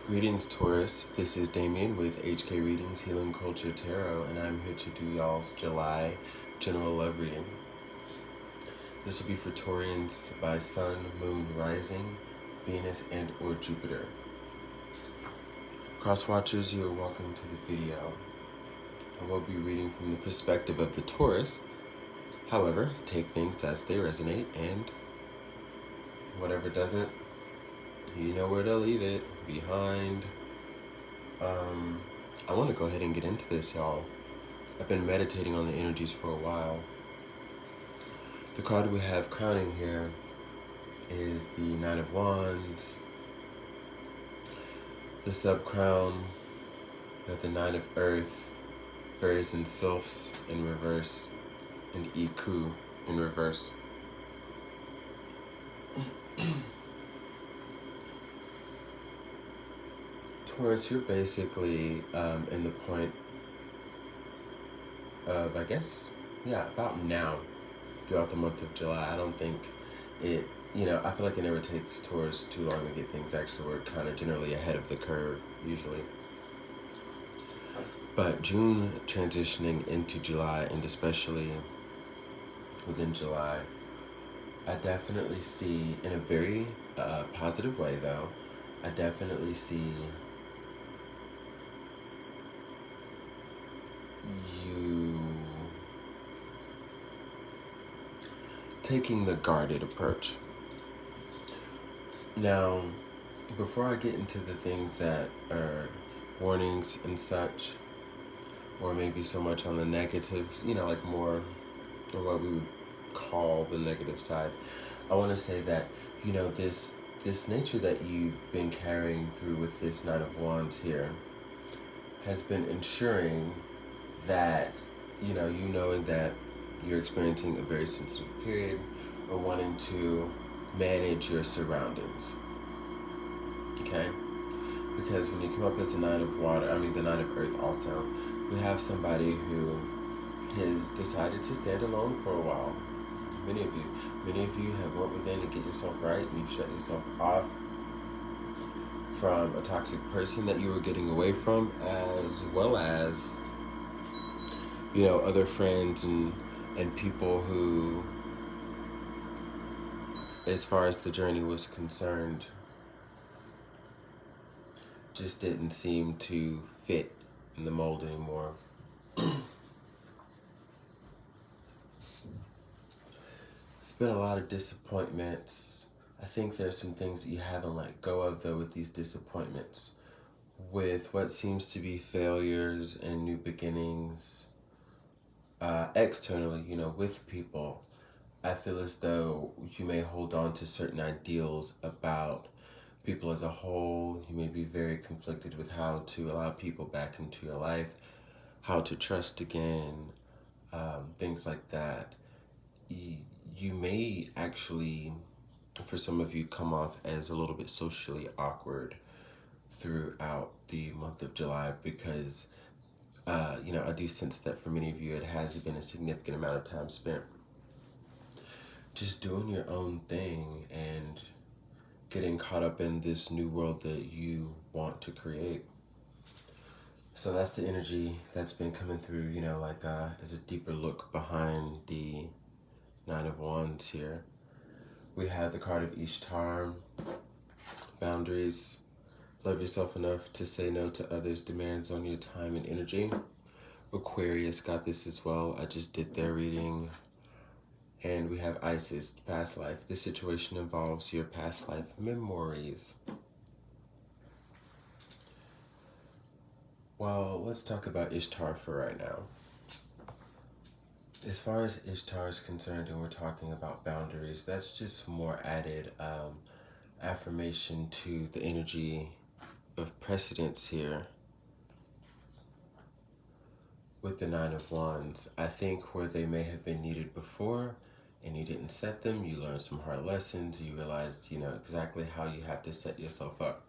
Greetings, Taurus. This is Damien with HK Readings Healing Culture Tarot, and I'm here to do y'all's July general love reading. This will be for Taurians by Sun, Moon, Rising, Venus, and or Jupiter. Crosswatchers, you're welcome to the video. I will be reading from the perspective of the Taurus. However, take things as they resonate, and whatever doesn't, you know where to leave it, behind. I want to go ahead and get into this, y'all. I've been meditating on the energies for a while. The card we have crowning here is the Nine of Wands. The sub-crown, we have the Nine of Earth, Fairies and Sylphs in reverse, and Iku in reverse. Taurus, you're basically in the point of, I guess, about now, throughout the month of July. I don't think it, I feel like it never takes Taurus too long to get things actually. We're kind of generally ahead of the curve, usually. But June transitioning into July, and especially within July, I definitely see, in a very positive way though, I definitely see you taking the guarded approach. Now, before I get into the things that are warnings and such, or maybe so much on the negatives, like more of what we would call the negative side, I want to say that, this nature that you've been carrying through with this Nine of Wands here has been ensuring that, knowing that you're experiencing a very sensitive period or wanting to manage your surroundings, okay? Because when you come up as the Nine of Water, the Nine of Earth also, we have somebody who has decided to stand alone for a while. Many of you have went within to get yourself right, and you've shut yourself off from a toxic person that you were getting away from, as well as other friends and people who, as far as the journey was concerned, just didn't seem to fit in the mold anymore. It's been a lot of disappointments. I think there's some things that you haven't let go of though with these disappointments, with what seems to be failures and new beginnings. Externally, with people, I feel as though you may hold on to certain ideals about people as a whole. You may be very conflicted with how to allow people back into your life, how to trust again, things like that. You may actually, for some of you, come off as a little bit socially awkward throughout the month of July because I do sense that for many of you, it has been a significant amount of time spent just doing your own thing and getting caught up in this new world that you want to create. So that's the energy that's been coming through, as a deeper look behind the Nine of Wands here. We have the card of Ishtar, boundaries. Love yourself enough to say no to others' demands on your time and energy. Aquarius got this as well. I just did their reading. And we have Isis, past life. This situation involves your past life memories. Well, let's talk about Ishtar for right now. As far as Ishtar is concerned, and we're talking about boundaries, that's just more added affirmation to the energy of precedence here with the Nine of Wands. I think where they may have been needed before and you didn't set them, you learned some hard lessons, you realized, exactly how you have to set yourself up.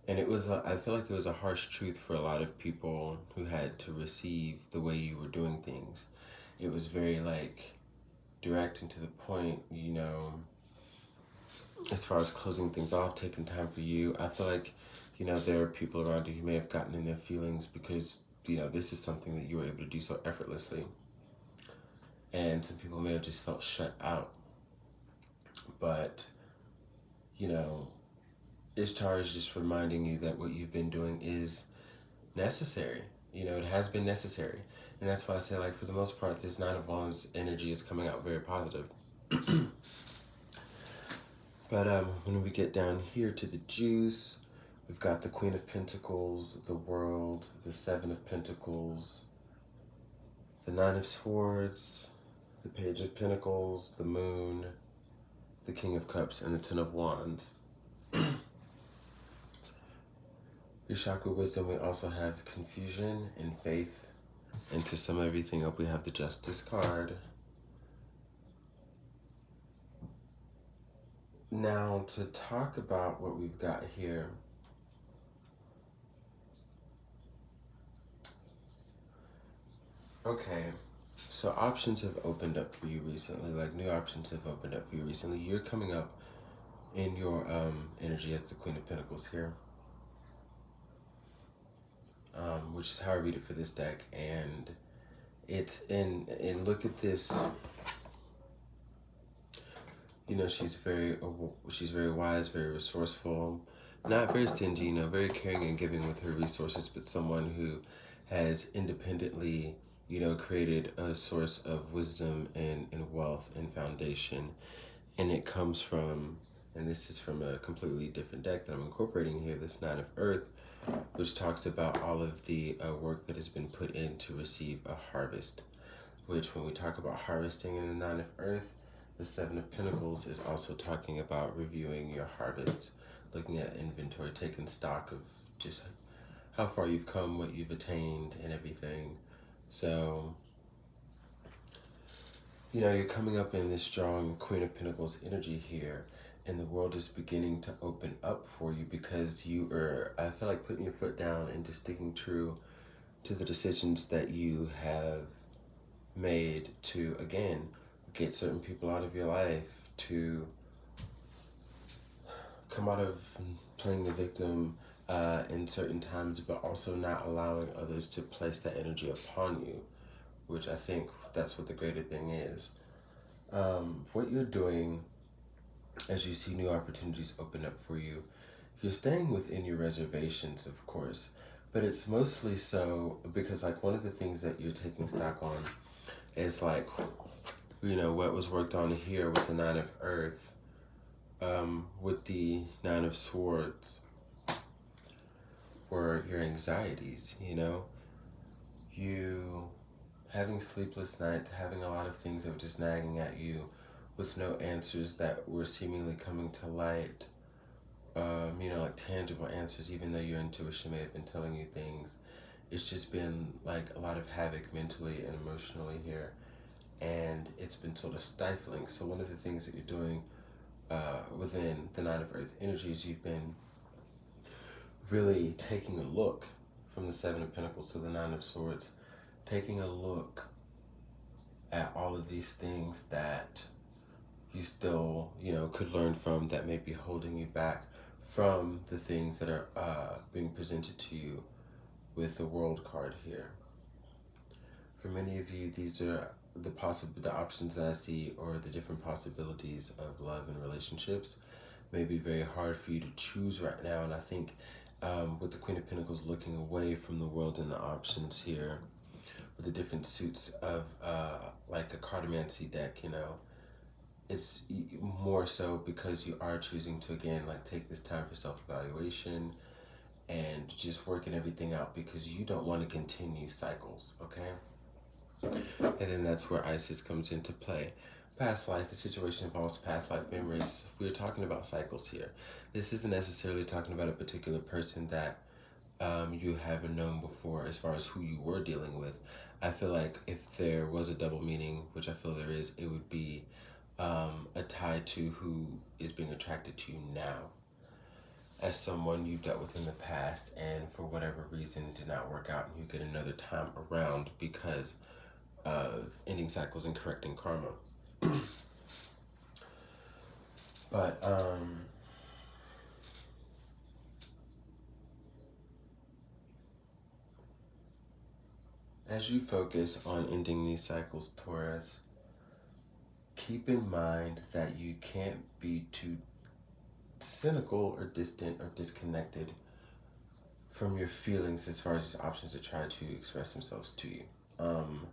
And it was, I feel like it was a harsh truth for a lot of people who had to receive the way you were doing things. It was very direct and to the point, as far as closing things off, taking time for you. I feel like, there are people around you who may have gotten in their feelings because, this is something that you were able to do so effortlessly. And some people may have just felt shut out. But, you know, Ishtar is just reminding you that what you've been doing is necessary. It has been necessary. And that's why I say, like, for the most part, this Nine of Wands energy is coming out very positive. But when we get down here to the juice, we've got the Queen of Pentacles, the World, the Seven of Pentacles, the Nine of Swords, the Page of Pentacles, the Moon, the King of Cups, and the Ten of Wands. Your chakra wisdom, we also have confusion and faith. And to sum everything up, we have the Justice card. Now, to talk about what we've got here, okay, so options have opened up for you recently, like new options have opened up for you recently. You're coming up in your energy as the Queen of Pentacles here, which is how I read it for this deck. And it's and look at this. She's very wise, very resourceful, not very stingy, very caring and giving with her resources, but someone who has independently, created a source of wisdom and wealth and foundation. And it comes from, and this is from a completely different deck that I'm incorporating here, this Nine of Earth, which talks about all of the work that has been put in to receive a harvest, which when we talk about harvesting in the Nine of Earth, the Seven of Pentacles is also talking about reviewing your harvests, looking at inventory, taking stock of just how far you've come, what you've attained, and everything. So, you're coming up in this strong Queen of Pentacles energy here, and the world is beginning to open up for you because you are, I feel like, putting your foot down and just sticking true to the decisions that you have made to, again, get certain people out of your life, to come out of playing the victim in certain times, but also not allowing others to place that energy upon you, which I think that's what the greater thing is. What you're doing as you see new opportunities open up for you, you're staying within your reservations, of course, but it's mostly so because, like, one of the things that you're taking stock on is, like, what was worked on here with the Nine of Earth, with the Nine of Swords, were your anxieties, you having sleepless nights, having a lot of things that were just nagging at you with no answers that were seemingly coming to light, like tangible answers, even though your intuition may have been telling you things. It's just been like a lot of havoc mentally and emotionally here, and it's been sort of stifling. So one of the things that you're doing within the Nine of Earth energies, you've been really taking a look from the Seven of Pentacles to the Nine of Swords, taking a look at all of these things that you still, could learn from, that may be holding you back from the things that are being presented to you with the World card here. For many of you, these are the options that I see, or the different possibilities of love and relationships. May be very hard for you to choose right now, and I think with the Queen of Pentacles looking away from the world and the options here, with the different suits of like a cartomancy deck, it's more so because you are choosing to, again, like, take this time for self-evaluation and just working everything out because you don't want to continue cycles, okay? And then that's where Isis comes into play. Past life, the situation involves past life memories. We're talking about cycles here. This isn't necessarily talking about a particular person that you haven't known before as far as who you were dealing with. I feel like if there was a double meaning, which I feel there is, it would be a tie to who is being attracted to you now, as someone you've dealt with in the past, and for whatever reason it did not work out, and you get another time around because of ending cycles and correcting karma. But As you focus on ending these cycles, Taurus, keep in mind that you can't be too cynical or distant or disconnected from your feelings as far as these options that try to express themselves to you. Um,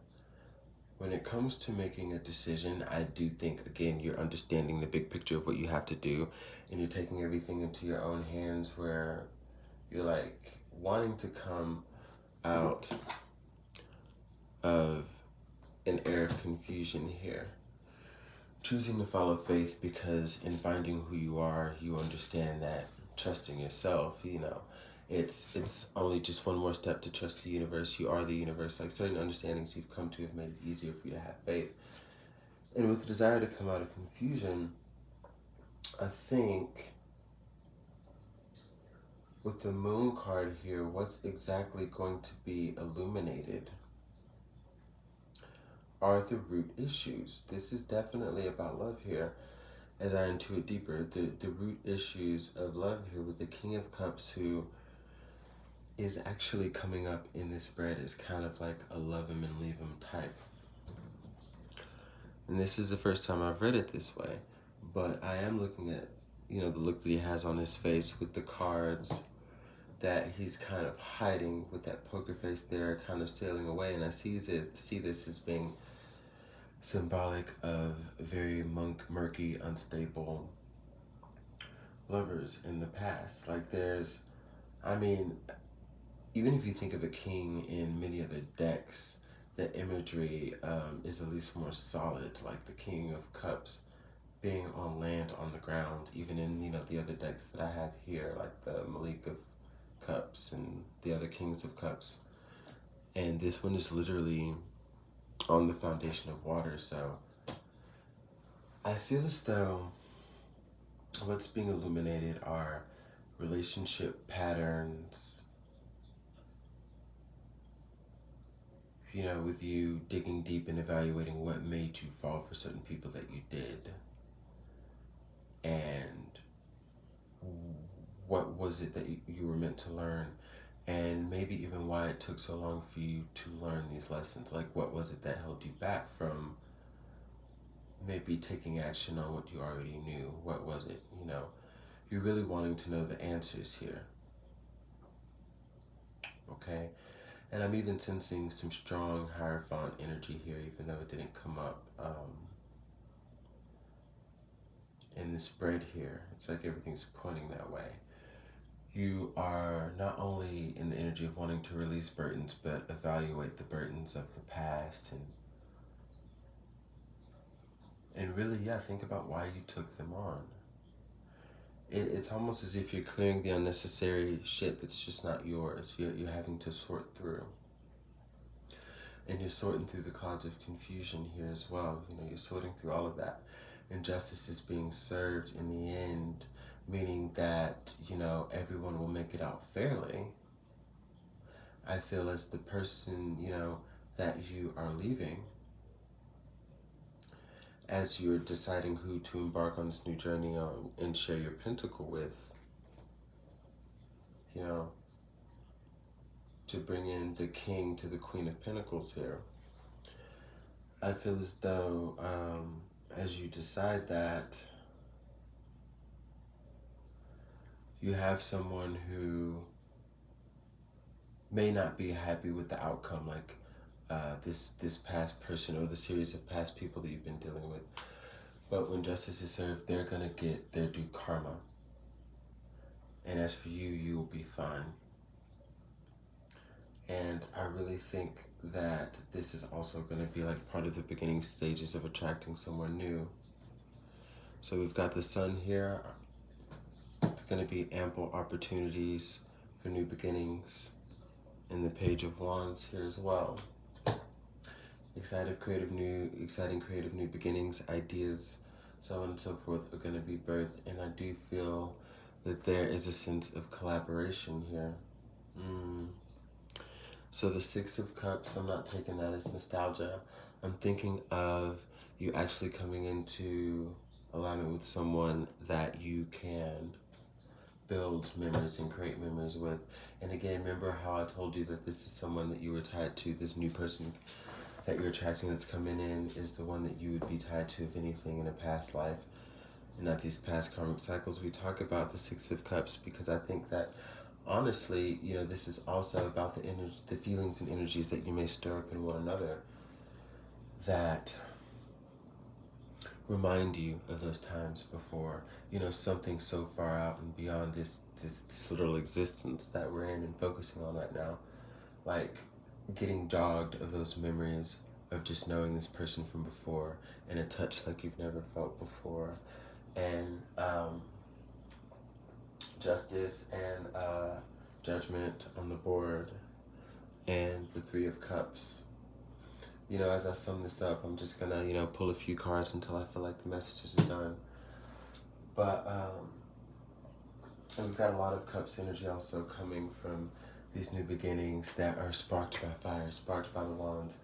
when it comes to making a decision, I do think, again, you're understanding the big picture of what you have to do, and you're taking everything into your own hands where you're like wanting to come out of an air of confusion here. Choosing to follow faith because in finding who you are, you understand that trusting yourself, it's only just one more step to trust the universe. You are the universe. Like certain understandings you've come to have made it easier for you to have faith. And with the desire to come out of confusion, I think with the moon card here, what's exactly going to be illuminated are the root issues. This is definitely about love here. As I intuit deeper, the root issues of love here with the King of Cups, who is actually coming up in this spread as kind of like a love him and leave him type. And this is the first time I've read it this way, but I am looking at, the look that he has on his face with the cards that he's kind of hiding with that poker face there, kind of sailing away. And I see this as being symbolic of very murky, unstable lovers in the past. Like even if you think of a king in many other decks, the imagery is at least more solid, like the King of Cups being on land, on the ground, even in, the other decks that I have here, like the Malik of Cups and the other Kings of Cups. And this one is literally on the foundation of water, so I feel as though what's being illuminated are relationship patterns, with you digging deep and evaluating what made you fall for certain people that you did. And what was it that you were meant to learn? And maybe even why it took so long for you to learn these lessons. Like, what was it that held you back from maybe taking action on what you already knew? What was it? You're really wanting to know the answers here. Okay? And I'm even sensing some strong Hierophant energy here, even though it didn't come up in the spread here. It's like everything's pointing that way. You are not only in the energy of wanting to release burdens, but evaluate the burdens of the past and really, think about why you took them on. It's almost as if you're clearing the unnecessary shit that's just not yours. You're having to sort through. And you're sorting through the clouds of confusion here as well. You're sorting through all of that. And justice is being served in the end, meaning that, everyone will make it out fairly. I feel as the person, that you are leaving, as you're deciding who to embark on this new journey on and share your pentacle with, to bring in the King to the Queen of Pentacles here. I feel as though as you decide that, you have someone who may not be happy with the outcome, like this past person or the series of past people that you've been dealing with. But when justice is served, they're going to get their due karma. And as for you, you will be fine. And I really think that this is also going to be like part of the beginning stages of attracting someone new. So we've got the Sun here. It's going to be ample opportunities for new beginnings. And the Page of Wands here as well. Exciting creative new beginnings, ideas, so on and so forth are going to be birthed. And I do feel that there is a sense of collaboration here. So the Six of Cups, I'm not taking that as nostalgia. I'm thinking of you actually coming into alignment with someone that you can build memories and create memories with. And again, remember how I told you that this is someone that you were tied to, this new person that you're attracting that's coming in is the one that you would be tied to, if anything, in a past life. And not these past karmic cycles. We talk about the Six of Cups because I think that honestly, this is also about the energy, the feelings and energies that you may stir up in one another that remind you of those times before, something so far out and beyond this literal existence that we're in and focusing on right now. Like getting jogged of those memories of just knowing this person from before and a touch like you've never felt before. And justice and judgment on the board, and the Three of Cups. As I sum this up, I'm just gonna, pull a few cards until I feel like the messages are done. But and we've got a lot of Cups energy also coming from these new beginnings that are sparked by fire, sparked by the wands.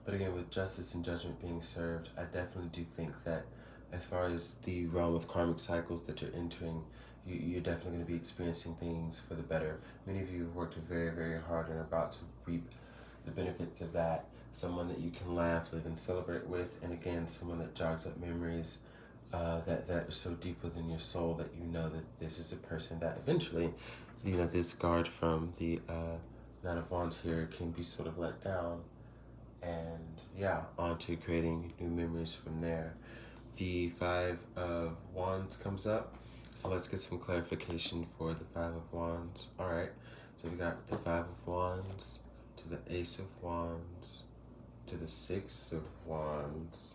But again, with justice and judgment being served, I definitely do think that as far as the realm of karmic cycles that you're entering, you're definitely going to be experiencing things for the better. Many of you have worked very, very hard and are about to reap the benefits of that. Someone that you can laugh, live, and celebrate with. And again, someone that jogs up memories that are so deep within your soul that you know that this is a person that eventually, this guard from the Nine of Wands here can be sort of let down. And yeah, onto creating new memories from there. The Five of Wands comes up. So let's get some clarification for the Five of Wands. All right, so we got the Five of Wands to the Ace of Wands to the Six of Wands.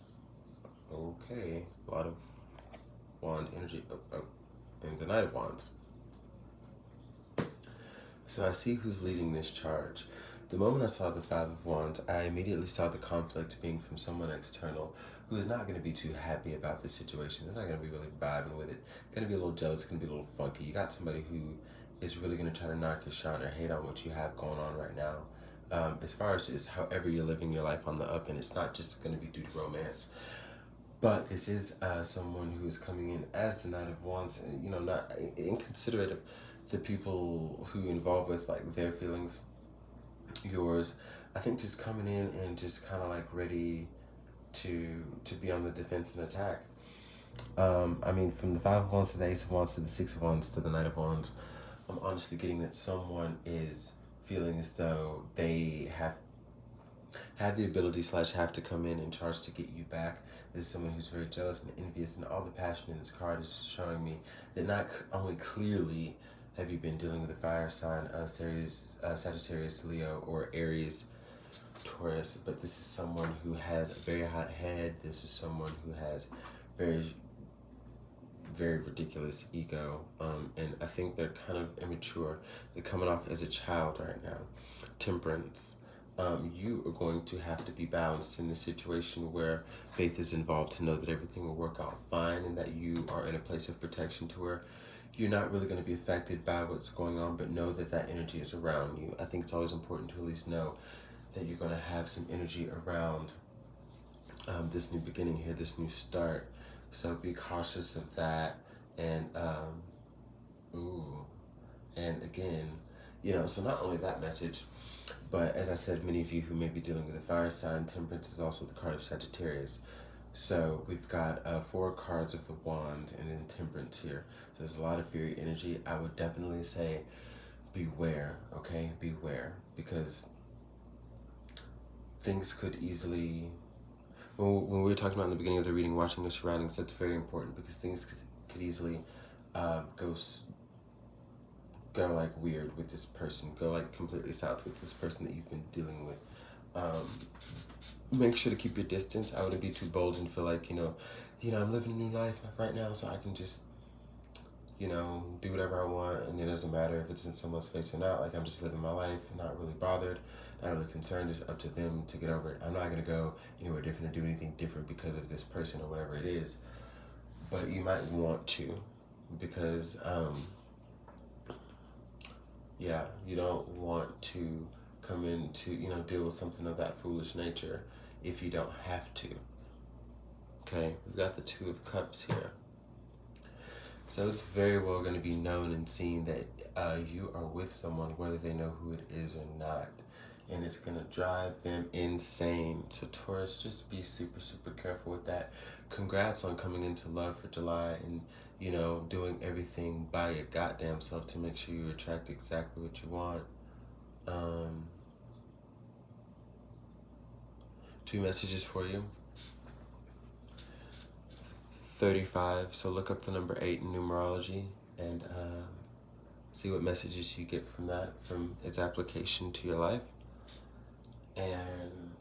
Okay, a lot of wand energy. And the Knight of Wands. So I see who's leading this charge. The moment I saw the Five of Wands, I immediately saw the conflict being from someone external who is not going to be too happy about this situation. They're not going to be really vibing with it. Going to be a little jealous, going to be a little funky. You got somebody who is really going to try to knock your shine or hate on what you have going on right now. As far as just however you're living your life on the up, and it's not just going to be due to romance. But this is someone who is coming in as the Knight of Wands, and not inconsiderate of the people who involve with like their feelings, yours. I think just coming in and just kind of like ready to be on the defense and attack. From the Five of Wands to the Ace of Wands to the Six of Wands to the Knight of Wands, I'm honestly getting that someone is feeling as though they have the ability / have to come in and charge to get you back. This is someone who's very jealous and envious, and all the passion in this card is showing me that not only clearly have you been dealing with a fire sign, Sagittarius, Leo, or Aries, Taurus, but this is someone who has a very hot head. This is someone who has very, very ridiculous ego, and I think they're kind of immature. They're coming off as a child right now. Temperance. You are going to have to be balanced in this situation where faith is involved to know that everything will work out fine and that you are in a place of protection to where you're not really going to be affected by what's going on, but know that that energy is around you. I think it's always important to at least know that you're going to have some energy around this new beginning here, this new start. So be cautious of that. And, and again, so not only that message, but as I said, many of you who may be dealing with a fire sign, Temperance is also the card of Sagittarius. So we've got 4 cards of the Wand and then Temperance here. So there's a lot of fiery energy. I would definitely say beware, okay? Beware, because things could easily, when we were talking about in the beginning of the reading, watching your surroundings, that's very important because things could easily go like weird with this person, go like completely south with this person that you've been dealing with. Make sure to keep your distance. I wouldn't be too bold and feel like, I'm living a new life right now, so I can just, do whatever I want, and it doesn't matter if it's in someone's face or not. Like, I'm just living my life, not really bothered, not really concerned. It's up to them to get over it. I'm not going to go anywhere different or do anything different because of this person or whatever it is. But you might want to, because, you don't want to come into, deal with something of that foolish nature if you don't have to. Okay, we've got the Two of Cups here. So it's very well going to be known and seen that you are with someone, whether they know who it is or not. And it's going to drive them insane. So Taurus, just be super, super careful with that. Congrats on coming into love for July and, you know, doing everything by your goddamn self to make sure you attract exactly what you want. Two messages for you. 35, so look up the number 8 in numerology and see what messages you get from that, from its application to your life. And